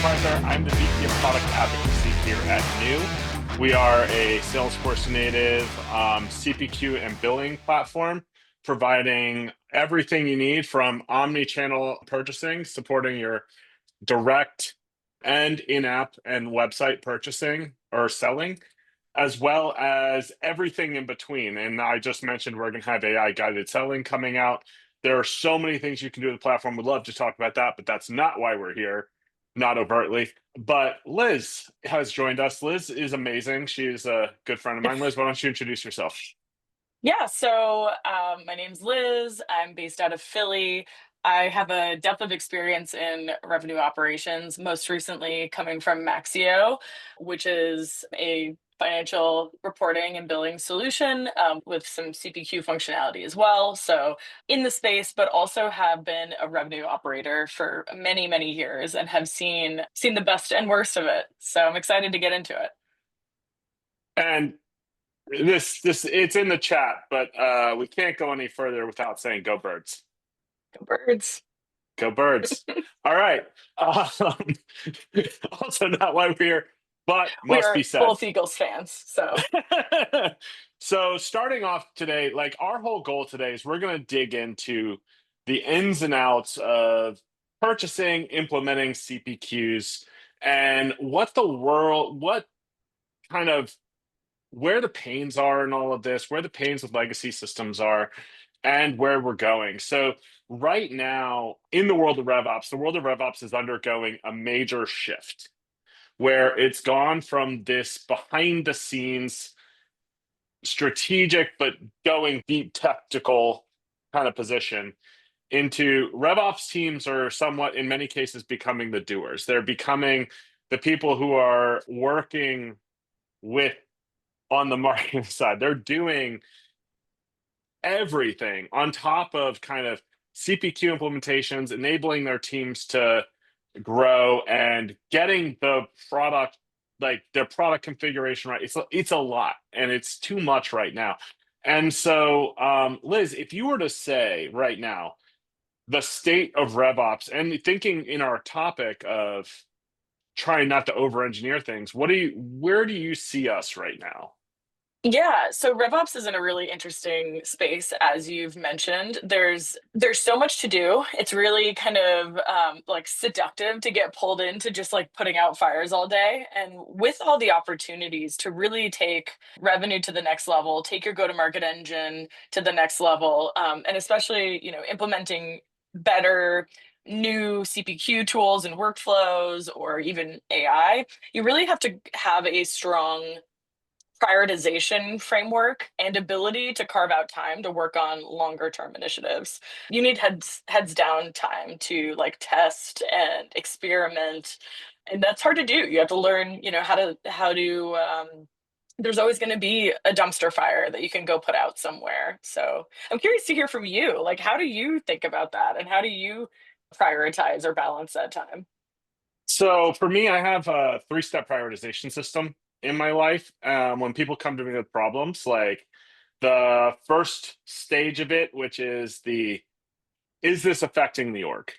McArthur. I'm the VP of Product Advocacy here at New. We are a Salesforce native CPQ and billing platform, providing everything you need from omni-channel purchasing, supporting your direct and in-app and website purchasing or selling, as well as everything in between. And I just mentioned we're going to have AI guided selling coming out. There are so many things you can do with the platform. We'd love to talk about that, but that's not why we're here, not overtly. But Liz has joined us. Liz is amazing. She's a good friend of mine. Liz, why don't you introduce yourself? Yeah, so my name's Liz. I'm based out of Philly. I have a depth of experience in revenue operations, most recently coming from Maxio, which is a financial reporting and billing solution with some CPQ functionality as well. So in the space, but also have been a revenue operator for many, many years and have seen the best and worst of it. So I'm excited to get into it. And this it's in the chat, but we can't go any further without saying go birds. Go birds. Go birds. All right. Um, also not why we're here, but We must be are said. both Eagles fans, so. So starting off today, like our whole goal today is we're going to dig into the ins and outs of purchasing, implementing CPQs, and what kind of where the pains are in all of this, where the pains with legacy systems are, and where we're going. So right now in the world of RevOps is undergoing a major shift where it's gone from this behind the scenes strategic but going deep tactical kind of position into RevOps teams are somewhat in many cases becoming the doers. They're becoming the people who are working with on the marketing side. They're doing everything on top of kind of CPQ implementations, enabling their teams to grow and getting the product, like their product configuration right. It's a lot and it's too much right now. And so, Liz, if you were to say right now, the state of RevOps and thinking in our topic of trying not to over engineer things, where do you see us right now? Yeah, so RevOps is in a really interesting space, as you've mentioned. There's so much to do. It's really kind of like seductive to get pulled into just like putting out fires all day. And with all the opportunities to really take revenue to the next level, take your go-to-market engine to the next level, and especially implementing better new CPQ tools and workflows, or even AI, you really have to have a strong prioritization framework and ability to carve out time to work on longer term initiatives. You need heads down time to like test and experiment, and that's hard to do. You have to learn, how to there's always going to be a dumpster fire that you can go put out somewhere. So I'm curious to hear from you. Like, how do you think about that, and how do you prioritize or balance that time? So for me, I have a three-step prioritization system in my life. When people come to me with problems, like the first stage of it, which is is this affecting the org?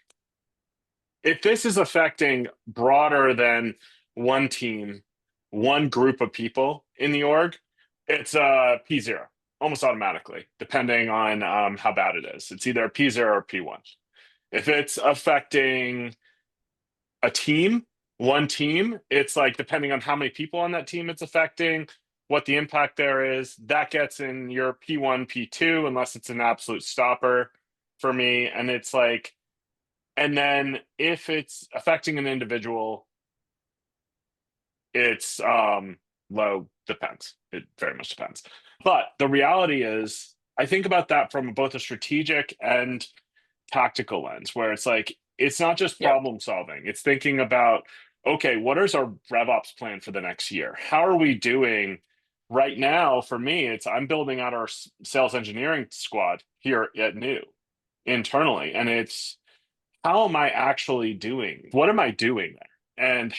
If this is affecting broader than one team, one group of people in the org, it's a P0 almost automatically, depending on how bad it is. It's either a P0 or P1. If it's affecting a team, one team, it's like depending on how many people on that team it's affecting, what the impact there is, that gets in your P1, P2, unless it's an absolute stopper for me. And it's like, and then if it's affecting an individual, it's low, depends. It very much depends. But the reality is, I think about that from both a strategic and tactical lens, where it's like, it's not just Yep. problem solving, it's thinking about, okay, what is our RevOps plan for the next year? How are we doing right now? For me, it's I'm building out our sales engineering squad here at New internally. And it's how am I actually doing? What am I doing there? And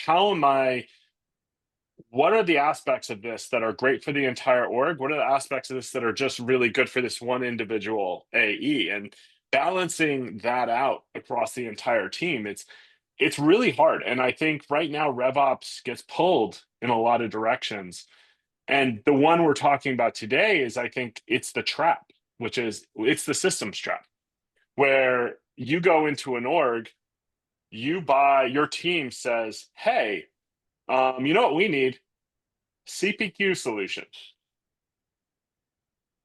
what are the aspects of this that are great for the entire org? What are the aspects of this that are just really good for this one individual AE? And balancing that out across the entire team, it's really hard. And I think right now RevOps gets pulled in a lot of directions. And the one we're talking about today is, I think it's the trap, which is it's the systems trap, where you go into an org, your team says, hey, you know what we need? CPQ solution.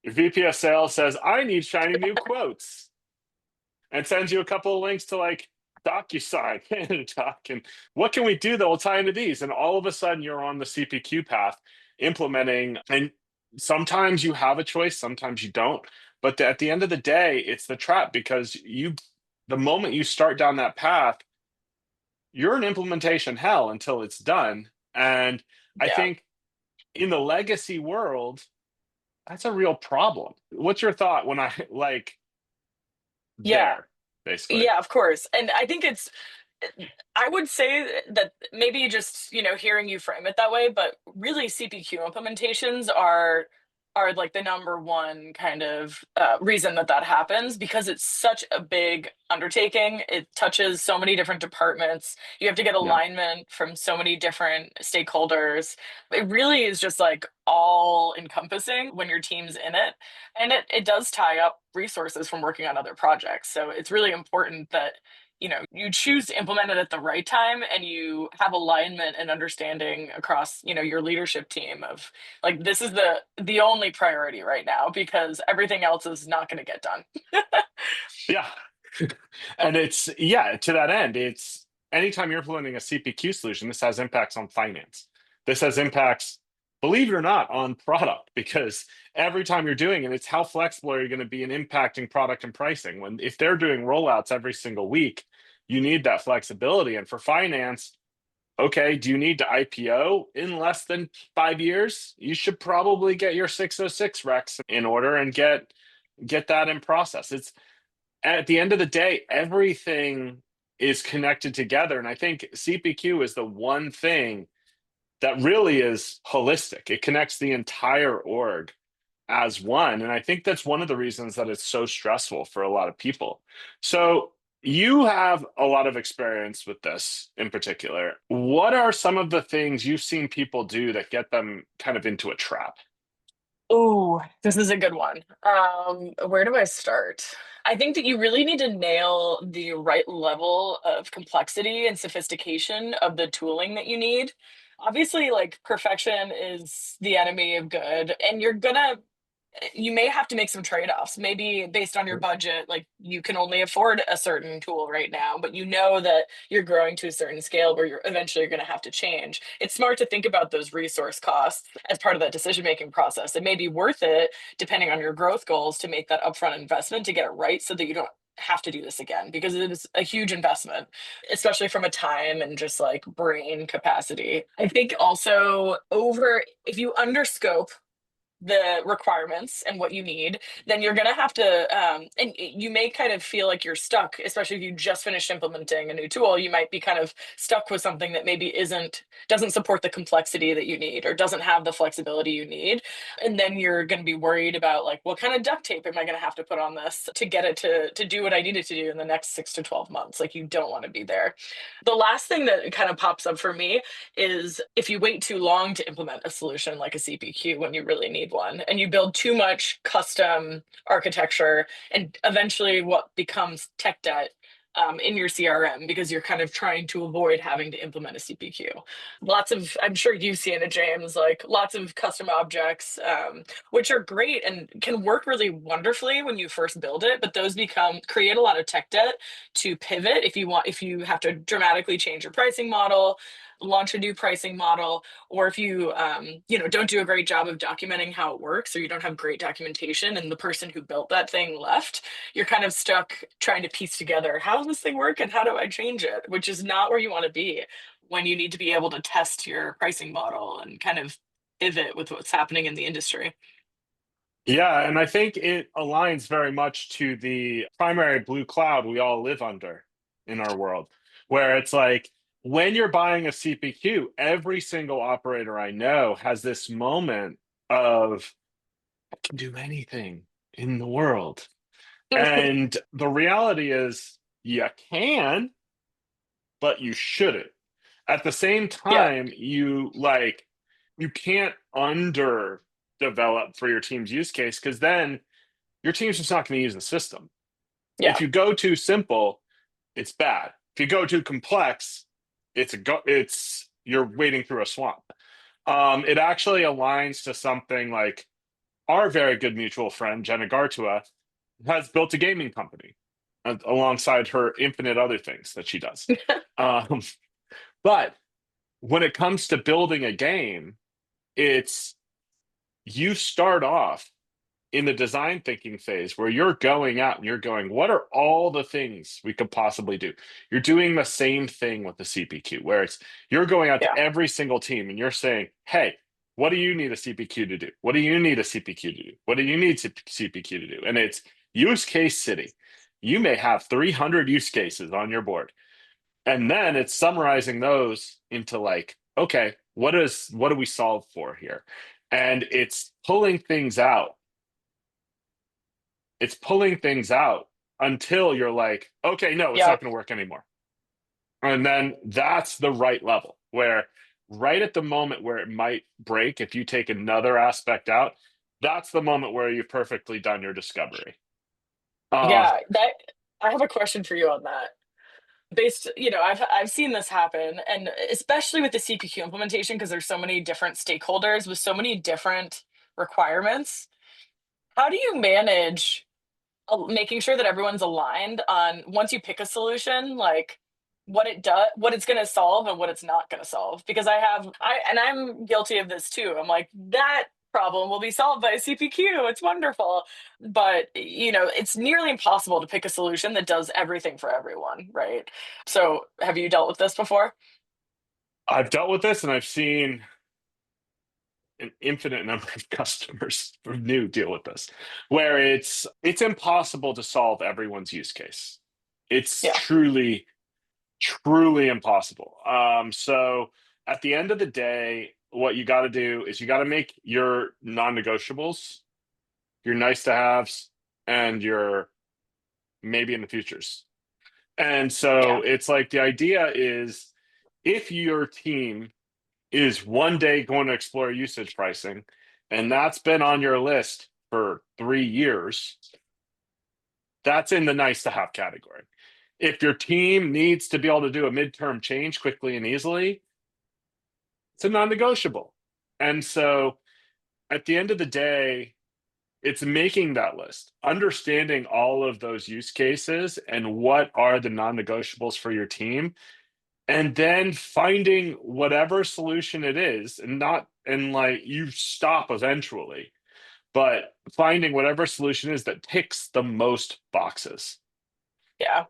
Your VP of sales says, I need shiny new quotes, and sends you a couple of links to like DocuSign and Doc, and what can we do that will tie into these? And all of a sudden you're on the CPQ path implementing. And sometimes you have a choice, sometimes you don't. But at the end of the day, it's the trap, because the moment you start down that path, you're in implementation hell until it's done. And I Yeah. think in the legacy world, that's a real problem. What's your thought when I like Yeah. there, basically? Yeah, of course. And I think I would say that maybe just, hearing you frame it that way, but really CPQ implementations are like the number one kind of reason that happens, because it's such a big undertaking. It touches so many different departments. You have to get Yeah. alignment from so many different stakeholders. It really is just like all encompassing when your team's in it. And it does tie up resources from working on other projects. So it's really important that you choose to implement it at the right time, and you have alignment and understanding across your leadership team of like, this is the only priority right now, because everything else is not going to get done. Yeah. And it's, yeah, to that end, it's anytime you're implementing a CPQ solution, this has impacts on finance. This has impacts, believe it or not, on product, because every time you're doing it, it's how flexible are you going to be in impacting product and pricing. When if they're doing rollouts every single week, you need that flexibility. And for finance, okay, do you need to IPO in less than 5 years? You should probably get your 606 recs in order and get that in process. It's at the end of the day, everything is connected together. And I think CPQ is the one thing that really is holistic. It connects the entire org as one. And I think that's one of the reasons that it's so stressful for a lot of people. So you have a lot of experience with this in particular. What are some of the things you've seen people do that get them kind of into a trap? Oh, this is a good one. Where do I start? I think that you really need to nail the right level of complexity and sophistication of the tooling that you need. Obviously, like, perfection is the enemy of good, and you may have to make some trade-offs. Maybe based on your budget, like, you can only afford a certain tool right now, but you know that you're growing to a certain scale where you're eventually going to have to change. It's smart to think about those resource costs as part of that decision-making process. It may be worth it, depending on your growth goals, to make that upfront investment to get it right, so that you don't have to do this again, because it is a huge investment, especially from a time and just like brain capacity. I think also, if you underscope the requirements and what you need, then you're going to have to, and you may kind of feel like you're stuck, especially if you just finished implementing a new tool. You might be kind of stuck with something that maybe doesn't support the complexity that you need, or doesn't have the flexibility you need. And then you're going to be worried about, like, what kind of duct tape am I going to have to put on this to get it to do what I needed to do in the next 6 to 12 months? Like, you don't want to be there. The last thing that kind of pops up for me is, if you wait too long to implement a solution like a CPQ when you really need one, and you build too much custom architecture, and eventually what becomes tech debt in your CRM, because you're kind of trying to avoid having to implement a CPQ. I'm sure you've seen it, James, like lots of custom objects, which are great and can work really wonderfully when you first build it, but those create a lot of tech debt to pivot if you have to dramatically change your pricing model, launch a new pricing model, or if you don't do a great job of documenting how it works, or you don't have great documentation and the person who built that thing left. You're kind of stuck trying to piece together, how does this thing work and how do I change it, which is not where you want to be when you need to be able to test your pricing model and kind of pivot with what's happening in the industry. Yeah, and I think it aligns very much to the primary blue cloud we all live under in our world, where it's like when you're buying a CPQ, every single operator I know has this moment of, I can do anything in the world. And the reality is, you can, but you shouldn't. At the same Yeah. time, you can't underdevelop for your team's use case, because then your team's just not going to use the system. If Yeah. you go too simple, it's bad. If you go too complex, it's you're wading through a swamp. It actually aligns to something like our very good mutual friend Jenna Gartua has built a gaming company alongside her infinite other things that she does. Um, but when it comes to building a game, it's you start off in the design thinking phase where you're going out and you're going, what are all the things we could possibly do? You're doing the same thing with the CPQ, where it's you're going out to Yeah. every single team and you're saying, hey, what do you need a CPQ to do? What do you need a CPQ to do? What do you need CPQ to do? And it's use case city. You may have 300 use cases on your board. And then it's summarizing those into like, okay, what do we solve for here? And it's pulling things out until you're like, okay, no, it's Yeah. not going to work anymore. And then that's the right level where right at the moment where it might break, if you take another aspect out, that's the moment where you've perfectly done your discovery. Uh, Yeah. That I have a question for you on that. Based, I've seen this happen, and especially with the CPQ implementation, because there's so many different stakeholders with so many different requirements. How do you manage making sure that everyone's aligned on once you pick a solution, like what it does, what it's going to solve, and what it's not going to solve? Because I'm guilty of this too. I'm like, that problem will be solved by CPQ. It's wonderful. But, it's nearly impossible to pick a solution that does everything for everyone, right? So, have you dealt with this before? I've dealt with this and I've seen an infinite number of customers new deal with this, where it's impossible to solve everyone's use case. It's Yeah. truly impossible. So at the end of the day, what you got to do is you got to make your non-negotiables, your nice to haves, and your maybe in the futures. And Yeah. so it's like the idea is if your team is one day going to explore usage pricing, and that's been on your list for 3 years, that's in the nice to have category. If your team needs to be able to do a midterm change quickly and easily, it's a non negotiable. And so at the end of the day, it's making that list, understanding all of those use cases and what are the non negotiables for your team, and then finding whatever solution it is, and not, and like you stop eventually, but finding whatever solution is that ticks the most boxes. Yeah.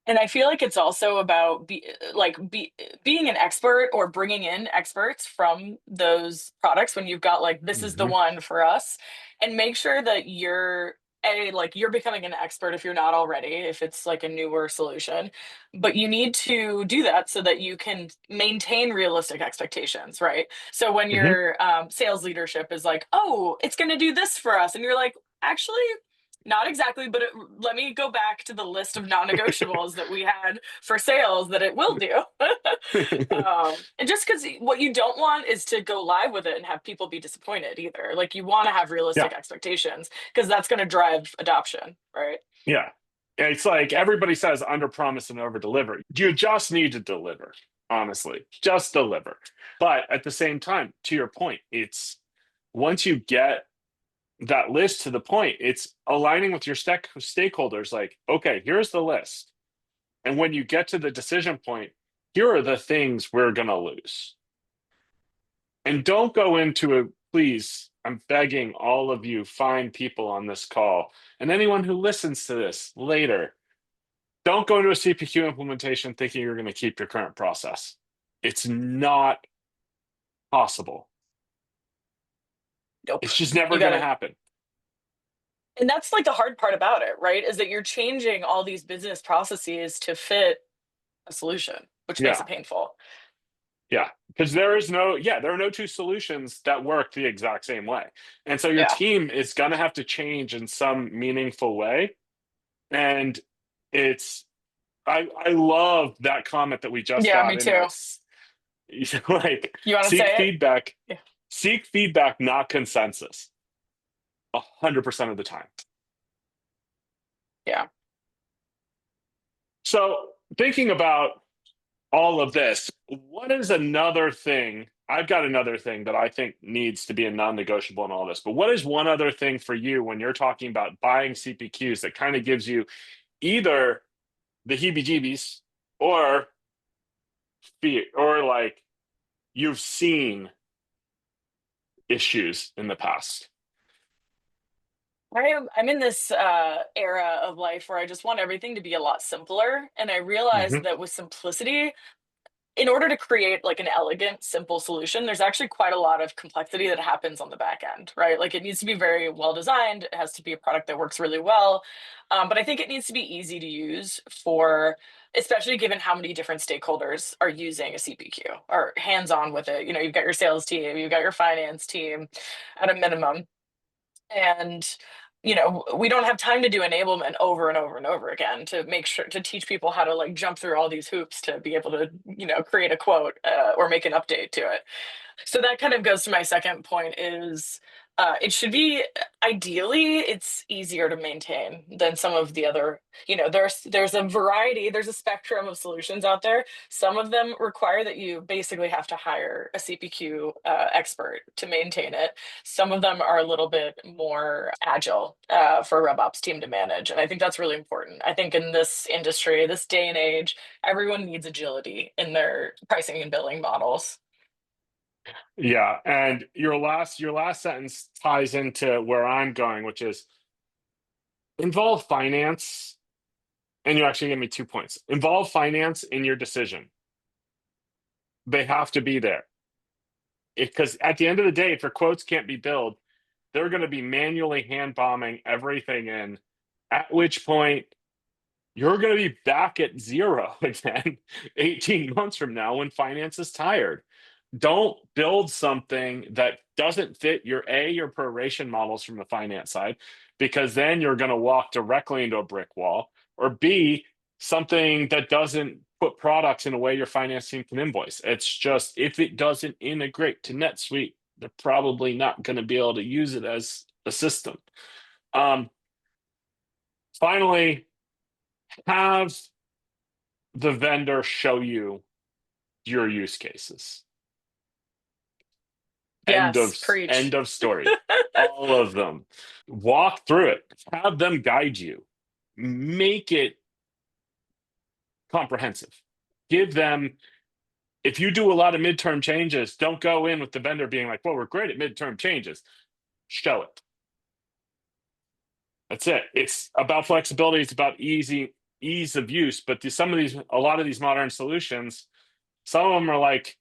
And I feel like it's also about being an expert or bringing in experts from those products when you've got like this is the Mhm. one for us, and make sure that you're becoming an expert if you're not already, if it's like a newer solution. But you need to do that so that you can maintain realistic expectations, right? So when Mhm. your sales leadership is like, oh, it's going to do this for us, and you're like, actually not exactly, but let me go back to the list of non-negotiables that we had for sales that it will do. And just because what you don't want is to go live with it and have people be disappointed either. Like you want to have Yeah. realistic expectations because that's going to drive adoption, right? Yeah. It's like everybody says under promise and over deliver. You just need to deliver, honestly, just deliver. But at the same time, to your point, it's once you get that list to the point, it's aligning with your stakeholders like, okay, here's the list. And when you get to the decision point, here are the things we're going to lose. And don't go into it, please. I'm begging all of you fine people on this call and anyone who listens to this later. Don't go into a CPQ implementation thinking you're going to keep your current process. It's not possible. Nope. It's just never You going to gotta, happen. and that's like the hard part about it, right? Is that you're changing all these business processes to fit a solution, which makes Yeah. it painful. Yeah. Because there are no two solutions that work the exact same way. And so your Yeah. team is going to have to change in some meaningful way. And it's I love that comment that we just Yeah, got me in there. too. Like, You want to seek say it? feedback, Yeah. seek feedback, not consensus, 100% of the time. Yeah. So, thinking about all of this, what is another thing? I've got another thing that I think needs to be a non-negotiable in all this. But what is one other thing for you when you're talking about buying CPQs that kind of gives you either the heebie-jeebies or fear, or like you've seen issues in the past? I'm in this era of life where I just want everything to be a lot simpler. And I realized Hmm. that with simplicity, in order to create like an elegant, simple solution, there's actually quite a lot of complexity that happens on the back end, right? Like it needs to be very well designed. It has to be a product that works really well. But I think it needs to be easy to use for, especially given how many different stakeholders are using a CPQ or hands on with it. You know, you've got your sales team, you've got your finance team at a minimum. And we don't have time to do enablement over and over and over again to make sure to teach people how to like jump through all these hoops to be able to create a quote or make an update to it. So that kind of goes to my second point is it should be ideally it's easier to maintain than some of the other, there's a variety, there's a spectrum of solutions out there. Some of them require that you basically have to hire a CPQ expert to maintain it. Some of them are a little bit more agile for a RevOps team to manage. And I think that's really important. I think in this industry, this day and age, everyone needs agility in their pricing and billing models. Yeah, and your last sentence ties into where I'm going, which is involve finance. And you actually gave me 2 points. Involve finance in your decision. They have to be there. Because at the end of the day, if your quotes can't be billed, they're going to be manually hand bombing everything in, at which point you're going to be back at zero again 18 months from now when finance is tired. Don't build something that doesn't fit your proration models from the finance side, because then you're going to walk directly into a brick wall, or B, something that doesn't put products in a way your finance team can invoice. It's just, if it doesn't integrate to NetSuite, they're probably not going to be able to use it as a system. Um, Finally, have the vendor show you your use cases. End of Yes, preach. end of story. All of them. Walk through it. Have them guide you. Make it comprehensive. Give them, if you do a lot of midterm changes, don't go in with the vendor being like, well, we're great at midterm changes. Show it. That's it. It's about flexibility. It's about ease of use. But a lot of these modern solutions, some of them are like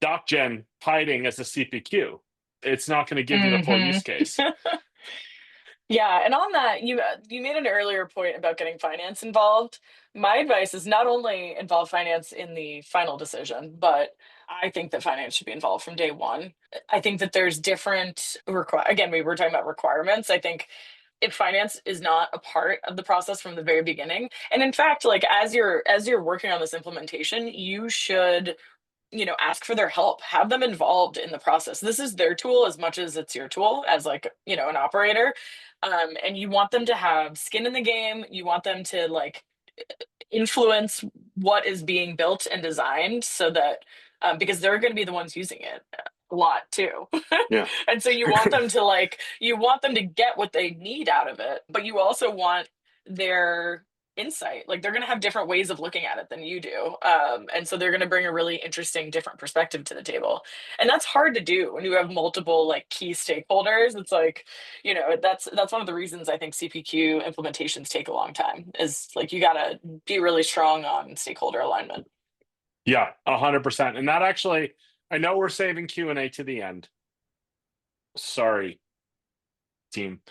DocGen hiding as a CPQ. It's not going to give you the full Hmm. use case. Yeah, and on that, you made an earlier point about getting finance involved. My advice is not only involve finance in the final decision, but I think that finance should be involved from day one. I think that there's different again, we were talking about requirements. I think if finance is not a part of the process from the very beginning, and in fact, like as you're working on this implementation, you should ask for their help, have them involved in the process. This is their tool as much as it's your tool as like an operator. And you want them to have skin in the game. You want them to like influence what is being built and designed so that because they're going to be the ones using it a lot too. Yeah. And so you want them to get what they need out of it, but you also want their insight. Like they're going to have different ways of looking at it than you do. And so they're going to bring a really interesting different perspective to the table. And that's hard to do when you have multiple like key stakeholders. It's like, that's one of the reasons I think CPQ implementations take a long time is like you got to be really strong on stakeholder alignment. Yeah, 100%. And that actually, I know we're saving Q&A to the end. Sorry, team.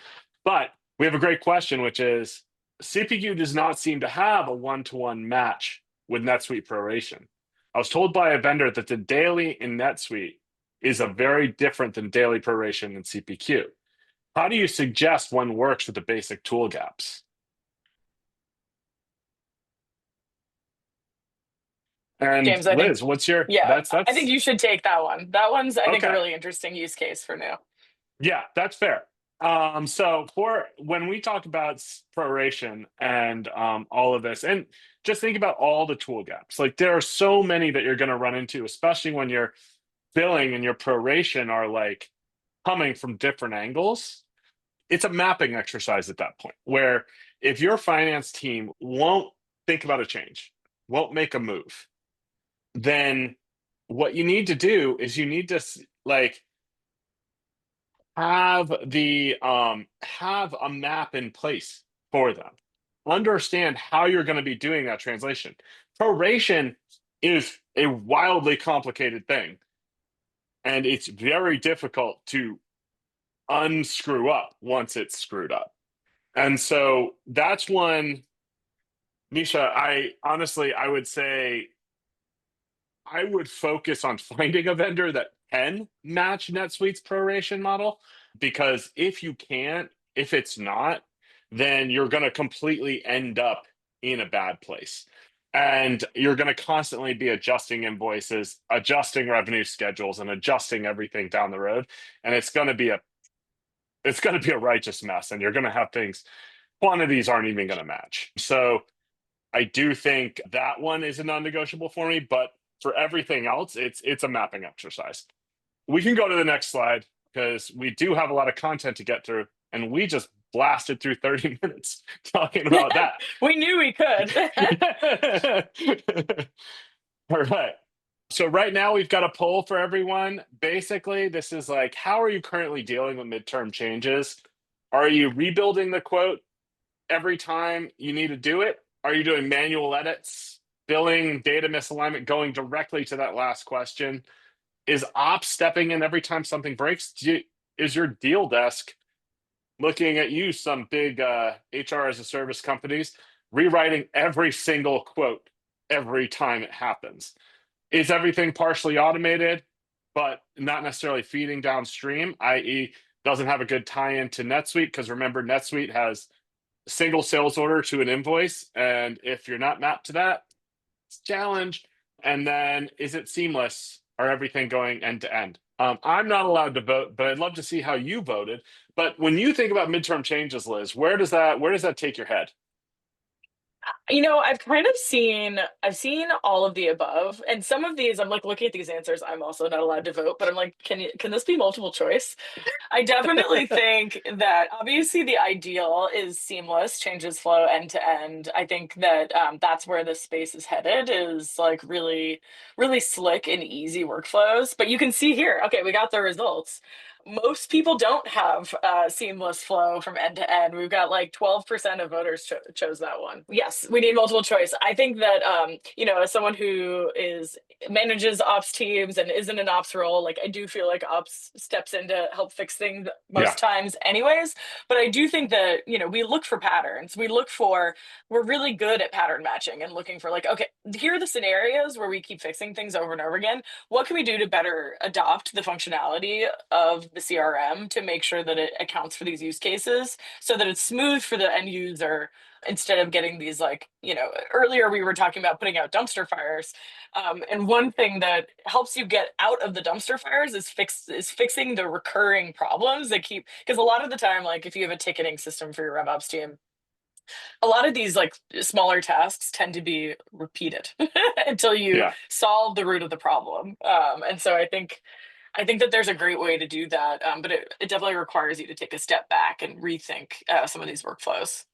But we have a great question, which is CPQ does not seem to have a one-to-one match with NetSuite proration. I was told by a vendor that the daily in NetSuite is a very different than daily proration in CPQ. How do you suggest one works with the basic tool gaps? And James, I think, Liz, what's your yeah, I think that's you should take that one. That one's, I think, a okay. really interesting use case for new. Yeah, that's fair. So for when we talk about proration and all of this, and just think about all the tool gaps. Like there are so many that you're going to run into, especially when your billing and your proration are like coming from different angles. It's a mapping exercise at that point where if your finance team won't think about a change, won't make a move, then what you need to do is you need to like have a map in place for them. Understand how you're going to be doing that translation. Proration is a wildly complicated thing, and it's very difficult to unscrew up once it's screwed up. And so that's one, Misha, I honestly I would say I would focus on finding a vendor that can match NetSuite's proration model, because if you can't, if it's not, then you're going to completely end up in a bad place. And you're going to constantly be adjusting invoices, adjusting revenue schedules, and adjusting everything down the road. And it's going to be a righteous mess. And you're going to have things, quantities aren't even going to match. So I do think that one is a non-negotiable for me, but for everything else, it's a mapping exercise. We can go to the next slide because we do have a lot of content to get through, and we just blasted through 30 minutes talking about that. We knew we could. All right. So right now we've got a poll for everyone. Basically, this is like, how are you currently dealing with midterm changes? Are you rebuilding the quote every time you need to do it? Are you doing manual edits, billing, data misalignment, going directly to that last question? Is ops stepping in every time something breaks? Is your deal desk looking at you, some big HR as a service companies, rewriting every single quote every time it happens? Is everything partially automated, but not necessarily feeding downstream, i.e., doesn't have a good tie-in to NetSuite? Because remember, NetSuite has single sales order to an invoice, and if you're not mapped to that, it's a challenge. And then is it seamless, or everything going end to end? I'm not allowed to vote, but I'd love to see how you voted. But when you think about midterm changes, Liz, where does that take your head? I've kind of I've seen all of the above, and some of these I'm like looking at these answers, I'm also not allowed to vote, but I'm like, can this be multiple choice? I definitely think that obviously the ideal is seamless changes flow end to end. I think that that's where this space is headed, is like really, really slick and easy workflows. But you can see here, okay, we got the results. Most people don't have seamless flow from end to end. We've got like 12% of voters chose that one. Yes, we need multiple choice. I think that, as someone who manages ops teams and isn't an ops role, like I do feel like ops steps in to help fix things Yeah, most times anyways. But I do think that, we look for patterns. We're really good at pattern matching and looking for like, okay, here are the scenarios where we keep fixing things over and over again. What can we do to better adopt the functionality of the CRM to make sure that it accounts for these use cases so that it's smooth for the end user, instead of getting these like, earlier we were talking about putting out dumpster fires. And one thing that helps you get out of the dumpster fires is fixing the recurring problems that keep, because a lot of the time, like if you have a ticketing system for your RevOps team, a lot of these like smaller tasks tend to be repeated until you yeah. solve the root of the problem. And so I think that there's a great way to do that, but it definitely requires you to take a step back and rethink some of these workflows.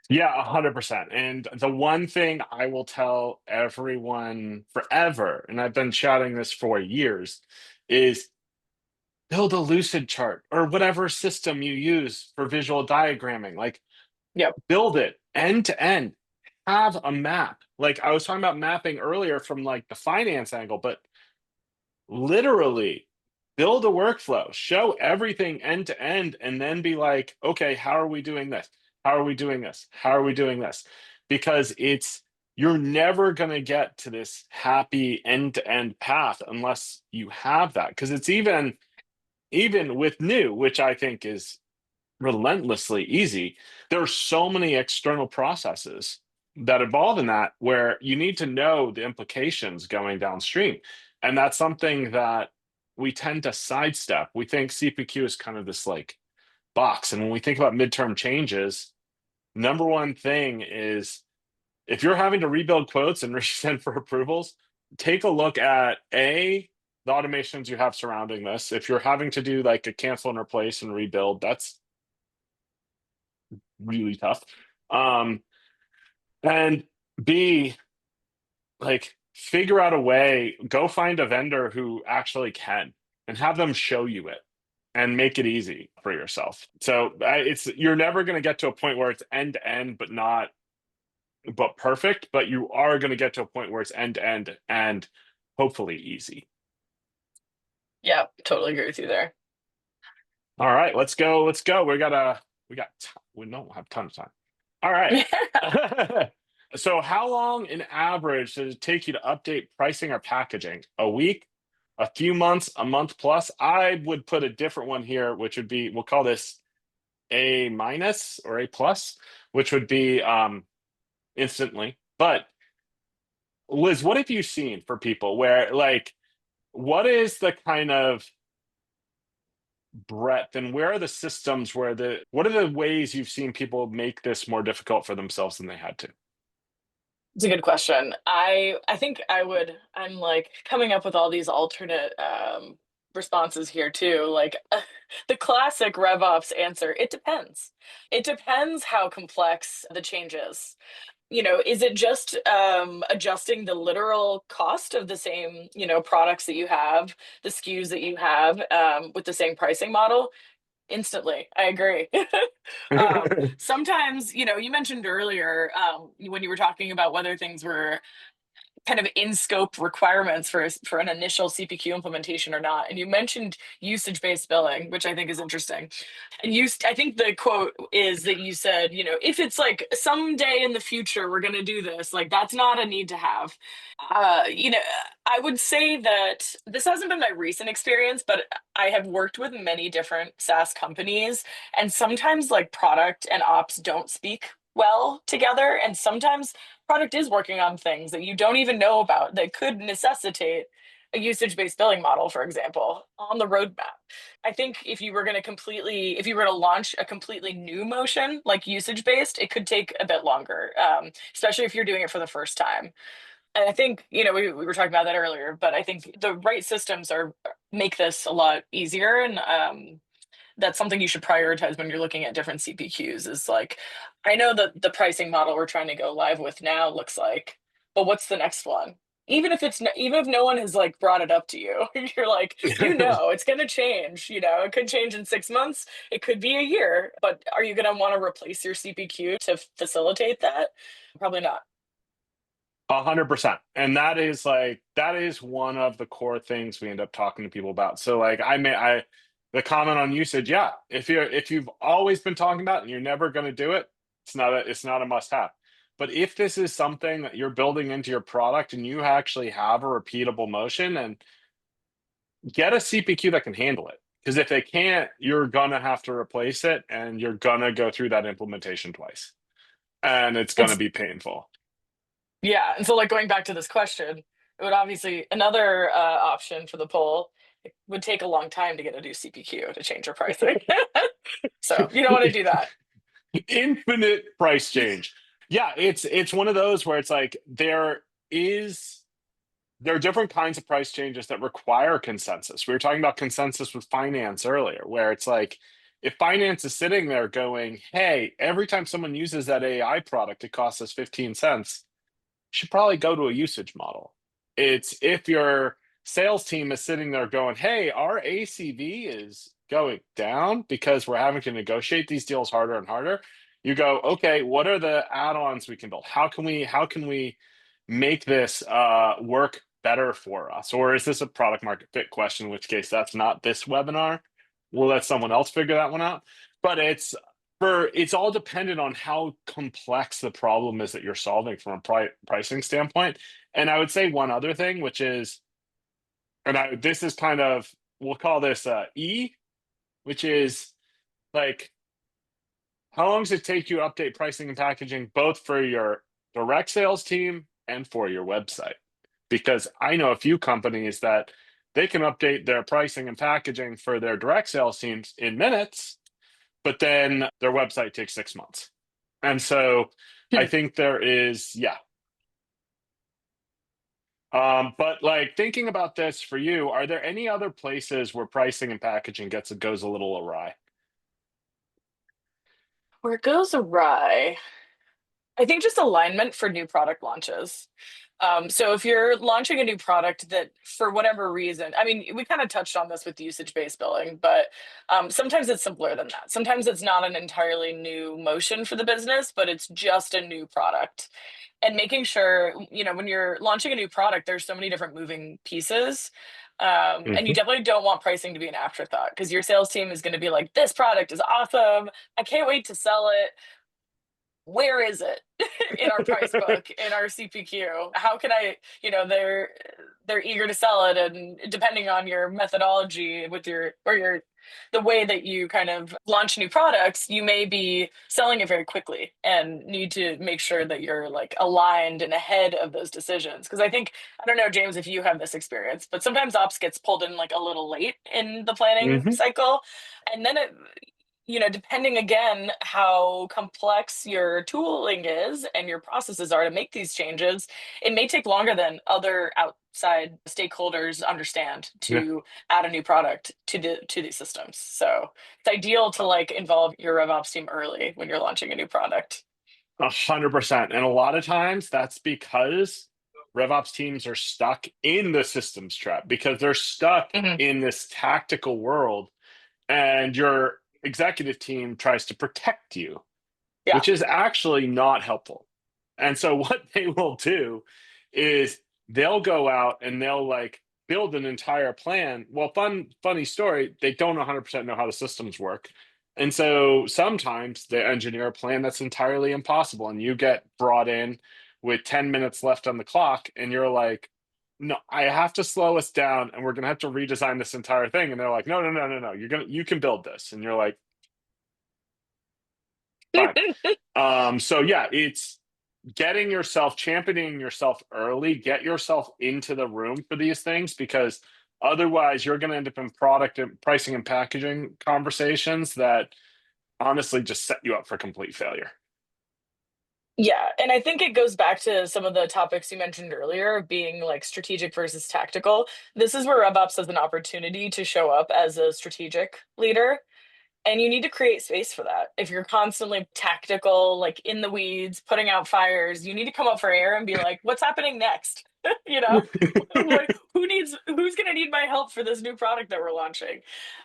Yeah, 100%. And the one thing I will tell everyone forever, and I've been shouting this for years, is build a lucid chart or whatever system you use for visual diagramming. Like Yep. build it end to end. Have a map. Like I was talking about mapping earlier from like the finance angle, but literally build a workflow, show everything end to end, and then be like, okay, how are we doing this? How are we doing this? How are we doing this? Because you're never going to get to this happy end to end path unless you have that. Because it's even with new, which I think is relentlessly easy, there are so many external processes that involve in that where you need to know the implications going downstream. And that's something that we tend to sidestep. We think CPQ is kind of this like box. And when we think about midterm changes, number one thing is if you're having to rebuild quotes and resend for approvals, take a look at the automations you have surrounding this. If you're having to do like a cancel and replace and rebuild, that's really tough. And B, like figure out a way, go find a vendor who actually can and have them show you it and make it easy for yourself. So it's you're never going to get to a point where it's end to end, but perfect, but you are going to get to a point where it's end to end and hopefully easy. Yeah, totally agree with you there. All right, let's go. Let's go. We don't have a ton of time. All right. So how long in average does it take you to update pricing or packaging? A week, a few months, a month plus? I would put a different one here, which would be, we'll call this A minus or A plus, which would be instantly. But Liz, what have you seen for people where like, what is the kind of breadth and where are the systems what are the ways you've seen people make this more difficult for themselves than they had to? It's a good question. I think I'm like coming up with all these alternate responses here too. Like the classic RevOps answer, it depends. It depends how complex the change is. Is it just adjusting the literal cost of the same, products that you have, the SKUs that you have, with the same pricing model? Instantly, I agree. Sometimes, you mentioned earlier, when you were talking about whether things were kind of in scope requirements for an initial CPQ implementation or not. And you mentioned usage based billing, which I think is interesting. And I think the quote is that you said, if it's like someday in the future we're going to do this, like that's not a need to have. Uh, you know, I would say that this hasn't been my recent experience, but I have worked with many different SaaS companies, and sometimes like product and ops don't speak well together, and sometimes product is working on things that you don't even know about that could necessitate a usage-based billing model, for example, on the roadmap. I think if you were to launch a completely new motion like usage-based, it could take a bit longer, especially if you're doing it for the first time. And I think, we were talking about that earlier, but I think the right systems are make this a lot easier. And that's something you should prioritize when you're looking at different CPQs is like, I know that the pricing model we're trying to go live with now looks like, but what's the next one? Even if no one has like brought it up to you, you're like, it's going to change. It could change in 6 months. It could be a year. But are you going to want to replace your CPQ to facilitate that? Probably not. 100%. And that is one of the core things we end up talking to people about. So like the comment on usage, yeah, if you've always been talking about it and you're never going to do it, it's not a must have. But if this is something that you're building into your product and you actually have a repeatable motion, and get a CPQ that can handle it. Because if they can't, you're gonna have to replace it and you're gonna go through that implementation twice. And it's gonna It's be painful. Yeah, and so like going back to this question, it would obviously another option for the poll. It would take a long time to get a new CPQ to change your pricing. So you don't want to do that. Infinite price change. Yeah, it's one of those where it's like there are different kinds of price changes that require consensus. We were talking about consensus with finance earlier, where it's like if finance is sitting there going, hey, every time someone uses that AI product, it costs us 15 cents, you should probably go to a usage model. It's if your sales team is sitting there going, hey, our ACV is going down because we're having to negotiate these deals harder and harder. You go, okay, what are the add-ons we can build? How can we make this work better for us? Or is this a product market fit question, in which case that's not this webinar? We'll let someone else figure that one out. But it's all dependent on how complex the problem is that you're solving from a pricing standpoint. And I would say one other thing, which is, this is kind of, we'll call this E, which is like, how long does it take you to update pricing and packaging, both for your direct sales team and for your website. Because I know a few companies that they can update their pricing and packaging for their direct sales teams in minutes, but then their website takes 6 months. And so I think there is, yeah. But like thinking about this for you, are there any other places where pricing and packaging goes a little awry? Where it goes awry, I think just alignment for new product launches. So if you're launching a new product that for whatever reason, I mean, we kind of touched on this with usage-based billing, but sometimes it's simpler than that. Sometimes it's not an entirely new motion for the business, but it's just a new product. And making sure, when you're launching a new product, there's so many different moving pieces. And you Mhm. definitely don't want pricing to be an afterthought because your sales team is going to be like, this product is awesome. I can't wait to sell it. Where is it in our price book, in our CPQ? How can I, they're eager to sell it, and depending on your methodology with the way that you kind of launch new products, you may be selling it very quickly and need to make sure that you're like aligned and ahead of those decisions. Because I don't know, James, if you have this experience, but sometimes ops gets pulled in like a little late in the planning Mhm. cycle, and then depending again how complex your tooling is and your processes are to make these changes, it may take longer than other outside stakeholders understand Yeah. to add a new product to these systems. So it's ideal to like involve your RevOps team early when you're launching a new product. 100%. And a lot of times that's because RevOps teams are stuck in the systems trap because they're stuck Hmm. in this tactical world, and your executive team tries to protect you, Yeah. which is actually not helpful. And so what they will do is they'll go out and they'll like build an entire plan. Well, funny story, they don't 100% know how the systems work. And so sometimes they engineer a plan that's entirely impossible, and you get brought in with 10 minutes left on the clock, and you're like, no, I have to slow us down, and we're gonna have to redesign this entire thing. And they're like, no, no, no, no, no, you can build this. And you're like, fine. So yeah, it's championing yourself early, get yourself into the room for these things, because otherwise you're going to end up in product and pricing and packaging conversations that honestly just set you up for complete failure. Yeah, and I think it goes back to some of the topics you mentioned earlier of being like strategic versus tactical. This is where RevOps has an opportunity to show up as a strategic leader. And you need to create space for that. If you're constantly tactical, like in the weeds, putting out fires, you need to come up for air and be like, what's happening next? you know, who's going to need my help for this new product that we're launching?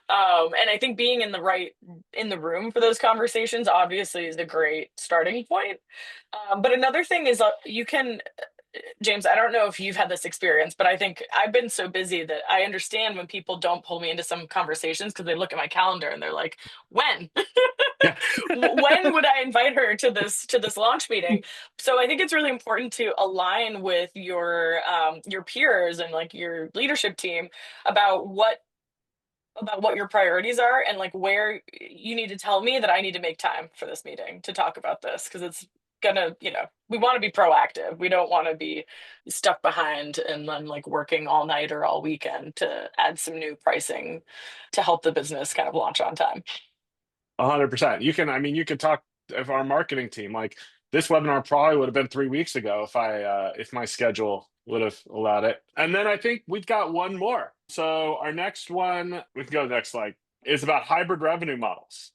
And I think being in the room for those conversations obviously is a great starting point. But another thing is you can James, I don't know if you've had this experience, but I think I've been so busy that I understand when people don't pull me into some conversations because they look at my calendar and they're like, "When? Yeah. When would I invite her to this launch meeting?" So I think it's really important to align with your peers and like your leadership team about what your priorities are and like where you need to tell me that I need to make time for this meeting to talk about this because it's gonna, we want to be proactive. We don't want to be stuck behind and then like working all night or all weekend to add some new pricing to help the business kind of launch on time. 100%. You can talk of our marketing team. Like this webinar probably would have been 3 weeks ago if my schedule would have allowed it. And then I think we've got one more. So our next one, we can go next, like, is about hybrid revenue models.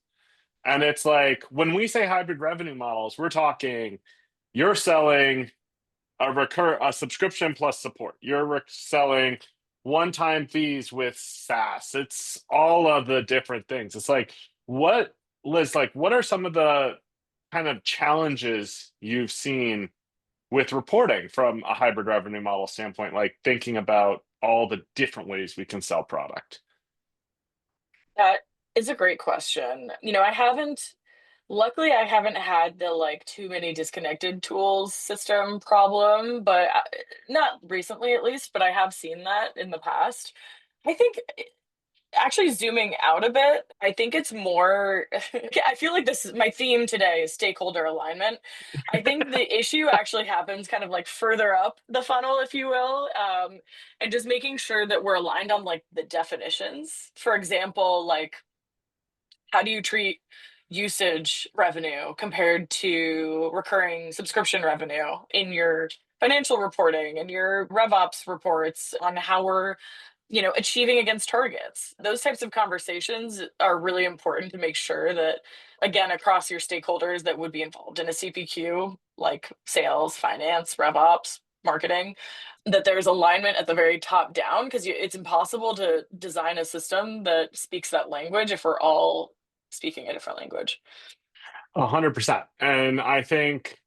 And it's like when we say hybrid revenue models, we're talking you're selling a subscription plus support. You're selling one-time fees with SaaS. It's all of the different things. It's like what Liz, like what are some of the kind of challenges you've seen with reporting from a hybrid revenue model standpoint, like thinking about all the different ways we can sell product? That is a great question. Luckily, I haven't had the like too many disconnected tools system problem, but not recently at least, but I have seen that in the past. I think Actually, zooming out a bit, I think it's more, I feel like this is my theme today is stakeholder alignment. I think the issue actually happens kind of like further up the funnel, if you will, and just making sure that we're aligned on like the definitions. For example, like how do you treat usage revenue compared to recurring subscription revenue in your financial reporting and your RevOps reports on how we're achieving against targets. Those types of conversations are really important to make sure that, again, across your stakeholders that would be involved in a CPQ, like sales, finance, RevOps, marketing, that there's alignment at the very top down, because it's impossible to design a system that speaks that language if we're all speaking a different language. 100%. And I think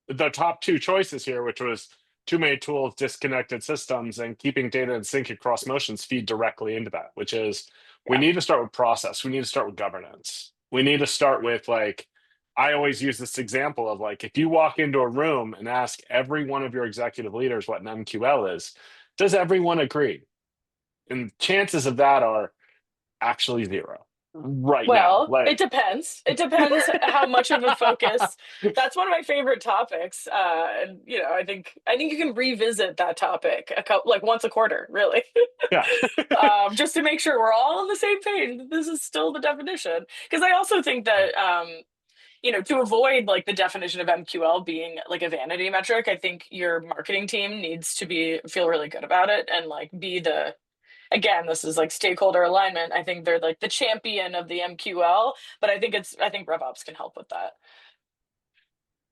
the top two choices here, which was too many tools, disconnected systems, and keeping data in sync across motions, feed directly into that, which is we Yeah. need to start with process. We need to start with governance. We need to start with like, I always use this example of like, if you walk into a room and ask every one of your executive leaders what an MQL is, does everyone agree? And chances of that are actually zero right now. Well, it Like, depends. It depends how much of a focus. That's one of my favorite topics, and I think you can revisit that topic like once a quarter, really, yeah. just to make sure we're all on the same page. This is still the definition, because I also think that to avoid like the definition of MQL being like a vanity metric, I think your marketing team needs to feel really good about it and like be the again, this is like stakeholder alignment. I think they're like the champion of the MQL, but I think RevOps can help with that.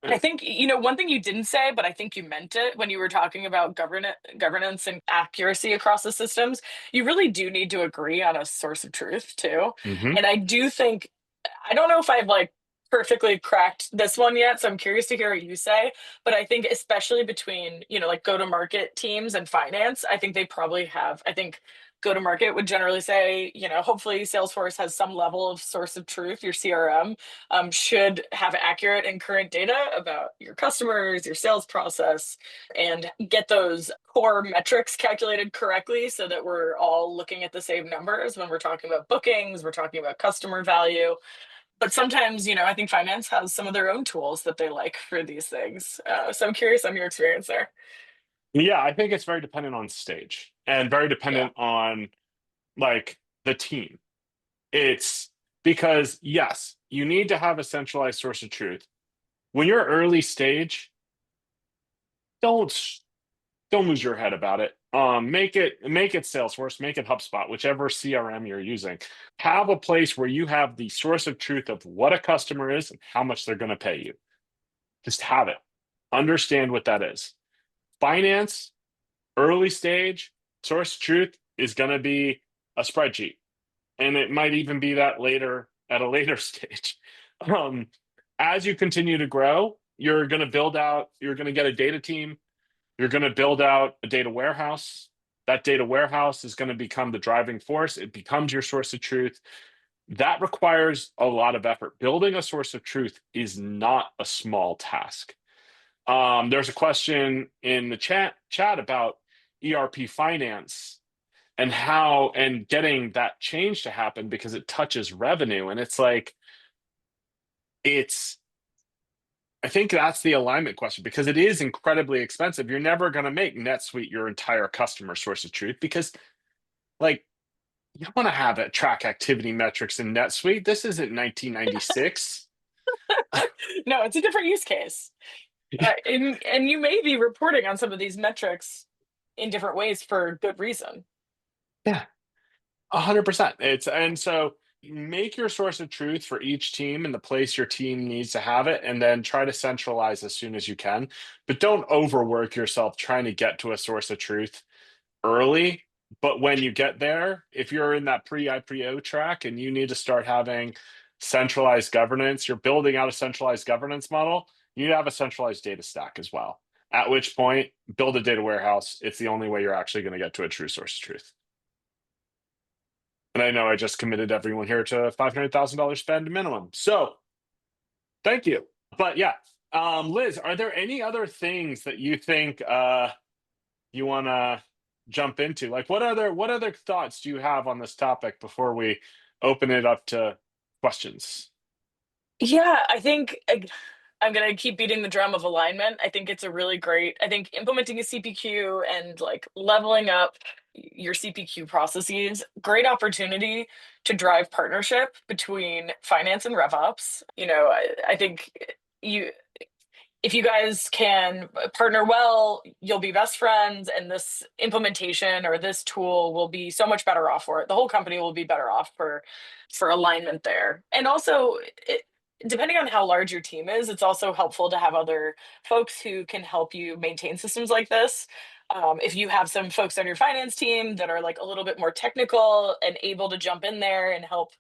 And I think, one thing you didn't say, but I think you meant it when you were talking about governance and accuracy across the systems. You really do need to agree on a source of truth too. Hmm. And I do think, I don't know if I've like perfectly cracked this one yet, so I'm curious to hear what you say. But I think especially between, like go-to-market teams and finance, I think they probably have, I think go-to-market would generally say, hopefully Salesforce has some level of source of truth, your CRM should have accurate and current data about your customers, your sales process, and get those core metrics calculated correctly so that we're all looking at the same numbers when we're talking about bookings, we're talking about customer value. But sometimes, I think finance has some of their own tools that they like for these things. So I'm curious on your experience there. Yeah, I think it's very dependent on stage and very Yeah. dependent on like the team. It's because yes, you need to have a centralized source of truth. When you're early stage, don't don't lose your head about it. Make it Salesforce, make it HubSpot, whichever CRM you're using. Have a place where you have the source of truth of what a customer is and how much they're going to pay you. Just have it. Understand what that is. Finance, early stage, source of truth is going to be a spreadsheet. And it might even be that later at a later stage. Um, as you continue to grow, you're going to build out, you're going to get a data team, you're going to build out a data warehouse. That data warehouse is going to become the driving force. It becomes your source of truth. That requires a lot of effort. Building a source of truth is not a small task. There's a question in the chat about ERP finance and how and getting that change to happen because it touches revenue. And it's like, it's I think that's the alignment question because it is incredibly expensive. You're never going to make NetSuite your entire customer source of truth because, like, you don't want to have it track activity metrics in NetSuite. This isn't 1996. No, it's a different use case. And you may be reporting on some of these metrics in different ways for good reason. Yeah, 100%. It's and so make your source of truth for each team and the place your team needs to have it, and then try to centralize as soon as you can. But don't overwork yourself trying to get to a source of truth early. But when you get there, if you're in that pre-IPO track and you need to start having centralized governance, you're building out a centralized governance model, you need to have a centralized data stack as well. At which point, build a data warehouse. It's the only way you're actually going to get to a true source of truth. And I know I just committed everyone here to $500,000 spend minimum. So thank you. But yeah, Liz, are there any other things that you think you want to jump into. Like, what other thoughts do you have on this topic before we open it up to questions? Yeah, I think I'm gonna keep beating the drum of alignment. I think it's a really great. I think implementing a CPQ and like leveling up your CPQ processes, great opportunity to drive partnership between finance and RevOps. I think you if you guys can partner well, you'll be best friends, and this implementation or this tool will be so much better off for it. The whole company will be better off for alignment there. And also, depending on how large your team is, it's also helpful to have other folks who can help you maintain systems like this. If you have some folks on your finance team that are like a little bit more technical and able to jump in there and help,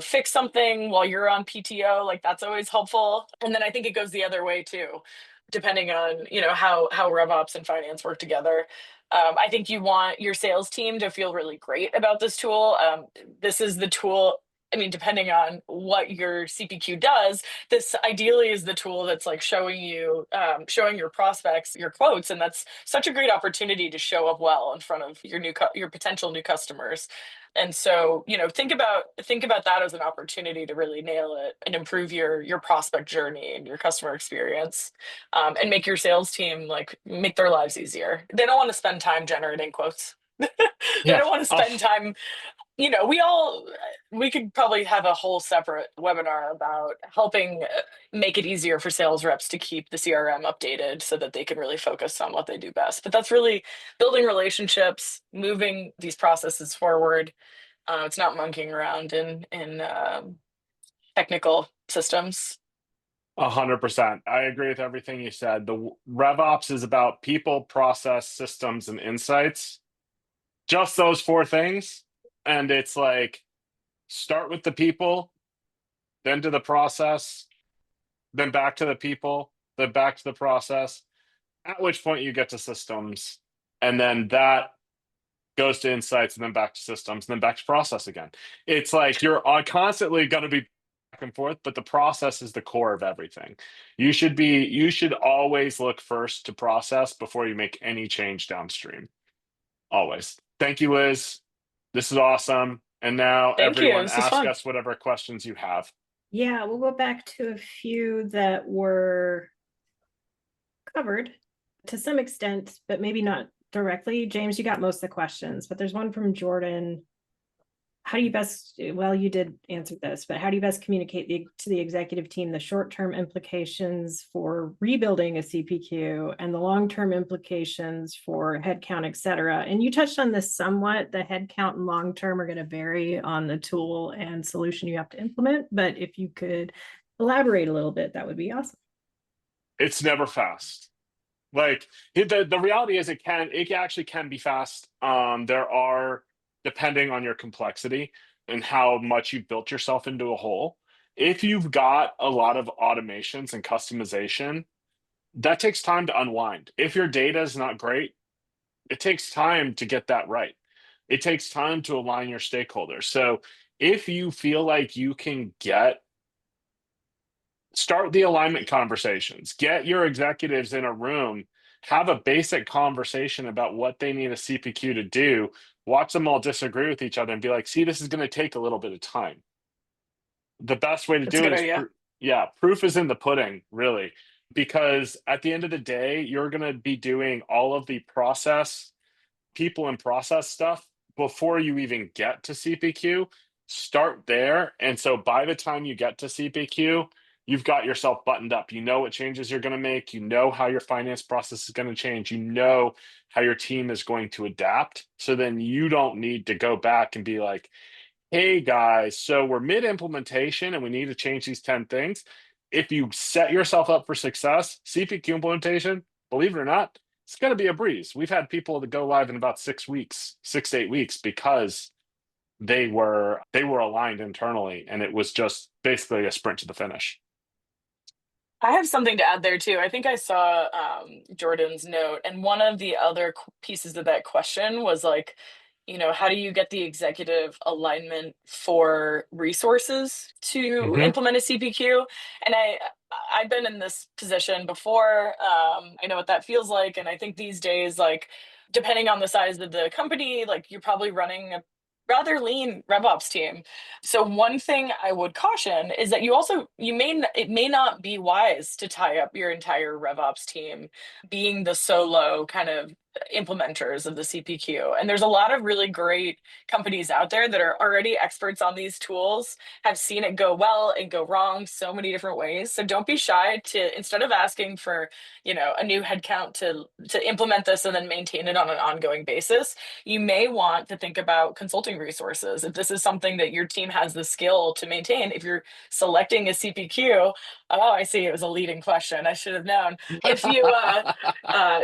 fix something while you're on PTO, like that's always helpful. And then I think it goes the other way too, depending on, how RevOps and finance work together. I think you want your sales team to feel really great about this tool. This is the tool. I mean, depending on what your CPQ does, this ideally is the tool that's like showing your prospects your quotes, and that's such a great opportunity to show up well in front of your potential new customers. And so, think about that as an opportunity to really nail it and improve your prospect journey and your customer experience, and make your sales team like make their lives easier. They don't want to spend time generating quotes. They Yeah. don't want to spend time, we could probably have a whole separate webinar about helping make it easier for sales reps to keep the CRM updated so that they can really focus on what they do best. But that's really building relationships, moving these processes forward. It's not monkeying around in technical systems. 100%. I agree with everything you said. The RevOps is about people, process, systems, and insights. Just those four things. And it's like start with the people, then to the process, then back to the people, then back to the process, at which point you get to systems. And then that goes to insights, and then back to systems, and then back to process again. It's like you're constantly going to be back and forth, but the process is the core of everything. You should always look first to process before you make any change downstream. Always. Thank you, Liz. This is awesome. And now Thank you. everyone This is ask fun. us whatever questions you have. Yeah, we'll go back to a few that were covered to some extent, but maybe not directly. James, you got most of the questions, but there's one from Jordan. How do you best, well, you did answer this, but how do you best communicate to the executive team the short-term implications for rebuilding a CPQ and the long-term implications for headcount, et cetera? And you touched on this somewhat. The headcount and long-term are going to vary on the tool and solution you have to implement, but if you could elaborate a little bit, that would be awesome. It's never fast. Like the reality is it actually can be fast. There are, depending on your complexity and how much you've built yourself into a hole. If you've got a lot of automations and customization, that takes time to unwind. If your data is not great, it takes time to get that right. It takes time to align your stakeholders. So if you feel like you can start the alignment conversations, get your executives in a room, have a basic conversation about what they need a CPQ to do, watch them all disagree with each other and be like, see, this is going to take a little bit of time. The best way to That's a do good it is, idea. proof is in the pudding, really, because at the end of the day, you're going to be doing all of the people and process stuff before you even get to CPQ. Start there. And so by the time you get to CPQ, you've got yourself buttoned up. You know what changes you're going to make. You know how your finance process is going to change. You know how your team is going to adapt. So then you don't need to go back and be like, hey guys, so we're mid implementation and we need to change these 10 things. If you set yourself up for success, CPQ implementation, believe it or not, it's going to be a breeze. We've had people that go live in about 6 weeks, 6 to 8 weeks, because they were aligned internally, and it was just basically a sprint to the finish. I have something to add there too. I think I saw Jordan's note, and one of the other pieces of that question was like, how do you get the executive alignment for resources to Mhm. implement a CPQ? And I've been in this position before. I know what that feels like, and I think these days, like depending on the size of the company, like you're probably running a rather lean RevOps team. So one thing I would caution is that it may not be wise to tie up your entire RevOps team being the solo kind of implementers of the CPQ. And there's a lot of really great companies out there that are already experts on these tools, have seen it go well and go wrong so many different ways. So don't be shy to, instead of asking for, a new headcount to implement this and then maintain it on an ongoing basis, you may want to think about consulting resources. If this is something that your team has the skill to maintain, if you're selecting a CPQ, oh, I see, it was a leading question. I should have known. If you,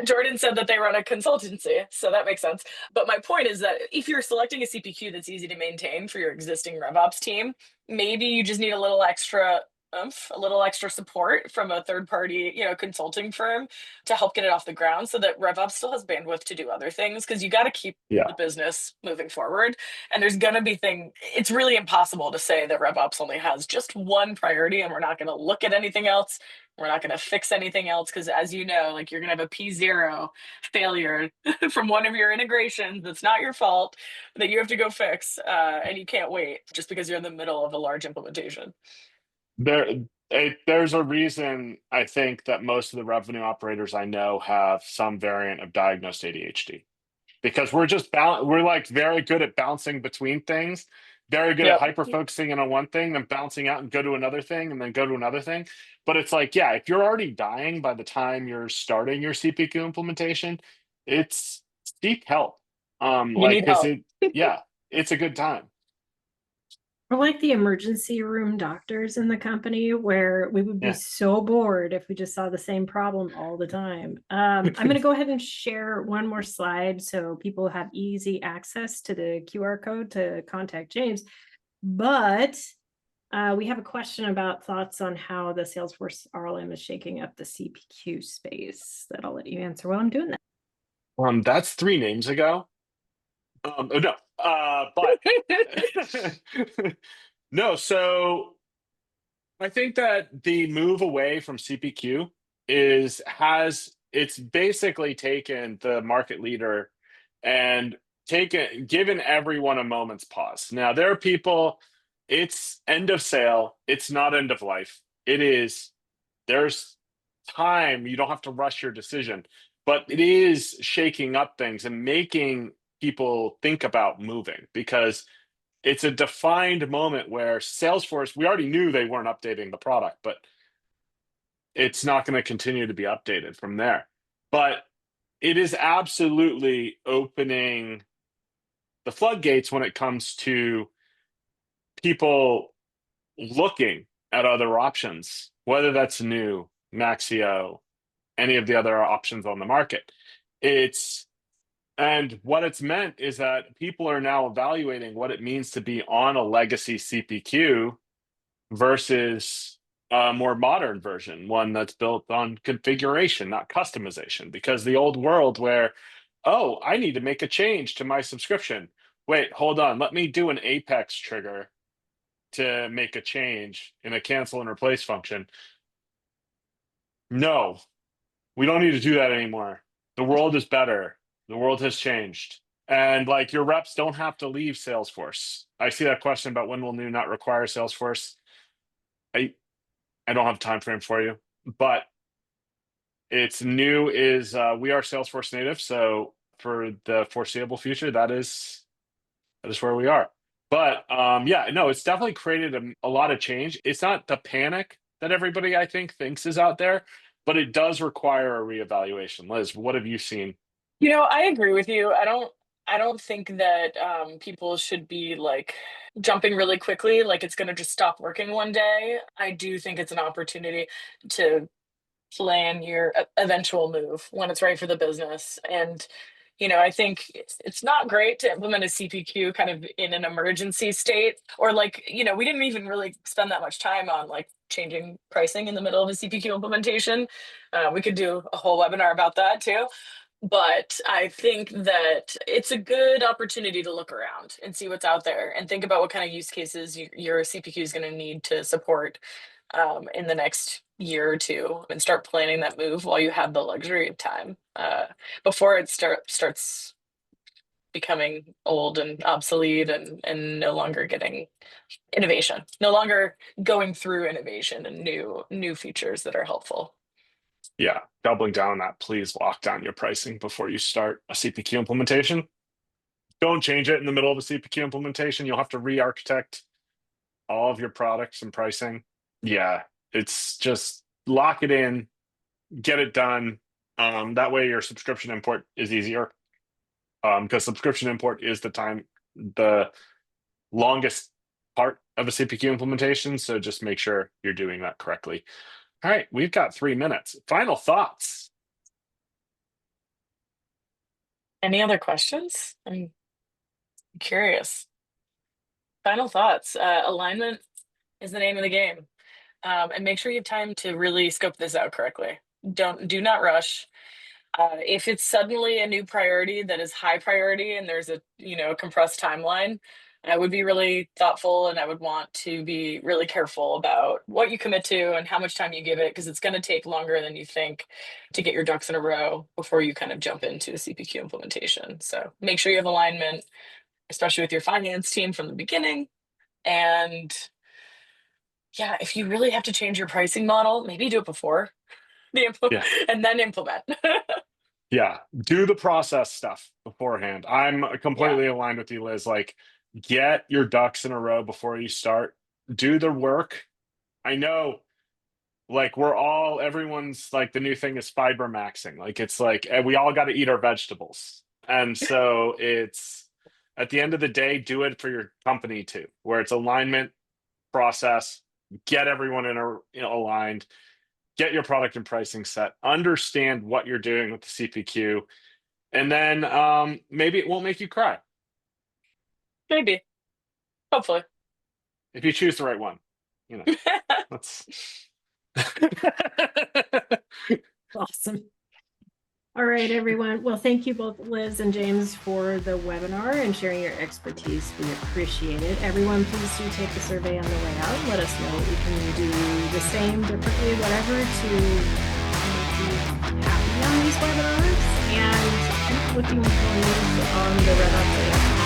Jordan said that they run a consultancy, so that makes sense. But my point is that if you're selecting a CPQ that's easy to maintain for your existing RevOps team, maybe you just need a little extra a little extra support from a third party, consulting firm to help get it off the ground so that RevOps still has bandwidth to do other things, because you got to keep Yeah. the business moving forward. And there's going to be it's really impossible to say that RevOps only has just one priority and we're not going to look at anything else. We're not going to fix anything else, because as you know, like you're going to have a P0 failure from one of your integrations that's not your fault, that you have to go fix, and you can't wait just because you're in the middle of a large implementation. There's a reason I think that most of the revenue operators I know have some variant of diagnosed ADHD, because we're like very good at bouncing between things, very good at Yep. hyper focusing in on one thing, then bouncing out and go to another thing, and then go to another thing. But it's like, yeah, if you're already dying by the time you're starting your CPQ implementation, it's seek help. You need help. It's a good time. We're like the emergency room doctors in the company, where we would be so bored if we just saw the same problem all the time. I'm going to go ahead and share one more slide so people have easy access to the QR code to contact James. But we have a question about thoughts on how the Salesforce RLM is shaking up the CPQ space that I'll let you answer while I'm doing that. That's 3 names ago. No, but no. So I think that the move away from CPQ it's basically taken the market leader and given everyone a moment's pause. Now there are people, it's end of sale, it's not end of life. There's time, you don't have to rush your decision, but it is shaking up things and making people think about moving, because it's a defined moment where Salesforce, we already knew they weren't updating the product, but it's not going to continue to be updated from there. But it is absolutely opening the floodgates when it comes to people looking at other options, whether that's new, Maxio, any of the other options on the market. And what it's meant is that people are now evaluating what it means to be on a legacy CPQ versus a more modern version, one that's built on configuration, not customization. Because the old world where, oh, I need to make a change to my subscription. Wait, hold on. Let me do an Apex trigger to make a change in a cancel and replace function. No, we don't need to do that anymore. The world is better. The world has changed. And like, your reps don't have to leave Salesforce. I see that question about when will new not require Salesforce. I don't have a time frame for you, but it's new is we are Salesforce native. So for the foreseeable future, that is where we are. But it's definitely created a lot of change. It's not the panic that everybody, I think, thinks is out there, but it does require a reevaluation. Liz, what have you seen? I agree with you. I don't think that people should be like jumping really quickly, like it's going to just stop working one day. I do think it's an opportunity to plan your eventual move when it's right for the business. And I think it's not great to implement a CPQ kind of in an emergency state, or like, we didn't even really spend that much time on like changing pricing in the middle of a CPQ implementation. We could do a whole webinar about that too. But I think that it's a good opportunity to look around and see what's out there and think about what kind of use cases your CPQ is going to need to support in the next year or two and start planning that move while you have the luxury of time, before it starts becoming old and obsolete and no longer getting innovation, no longer going through innovation and new features that are helpful. Yeah, doubling down on that, please lock down your pricing before you start a CPQ implementation. Don't change it in the middle of a CPQ implementation. You'll have to re-architect all of your products and pricing. Yeah, it's just lock it in, get it done. That way your subscription import is easier. Because subscription import is the longest part of a CPQ implementation. So just make sure you're doing that correctly. All right, we've got 3 minutes. Final thoughts. Any other questions? I'm curious. Final thoughts. Alignment is the name of the game. And make sure you have time to really scope this out correctly. Do not rush. If it's suddenly a new priority that is high priority and there's a compressed timeline, I would be really thoughtful, and I would want to be really careful about what you commit to and how much time you give it, because it's going to take longer than you think to get your ducks in a row before you kind of jump into a CPQ implementation. So make sure you have alignment, especially with your finance team from the beginning. And yeah, if you really have to change your pricing model, maybe do it before and then implement. Yeah, do the process stuff beforehand. I'm completely aligned with you, Liz. Like, get your ducks in a row before you start. Do the work. I know, like, everyone's like, the new thing is fiber maxing. Like, it's like, we all got to eat our vegetables. And so it's, at the end of the day, do it for your company too, where it's alignment, process, get everyone aligned, get your product and pricing set, understand what you're doing with the CPQ, and then maybe it won't make you cry. Maybe. Hopefully. If you choose the right one. That's Awesome. All right, everyone. Well, thank you both, Liz and James, for the webinar and sharing your expertise. We appreciate it. Everyone, please do take the survey on the way out. Let us know what we can do the same, differently, whatever, to make you happy on these webinars. And keep looking for news on the RevOps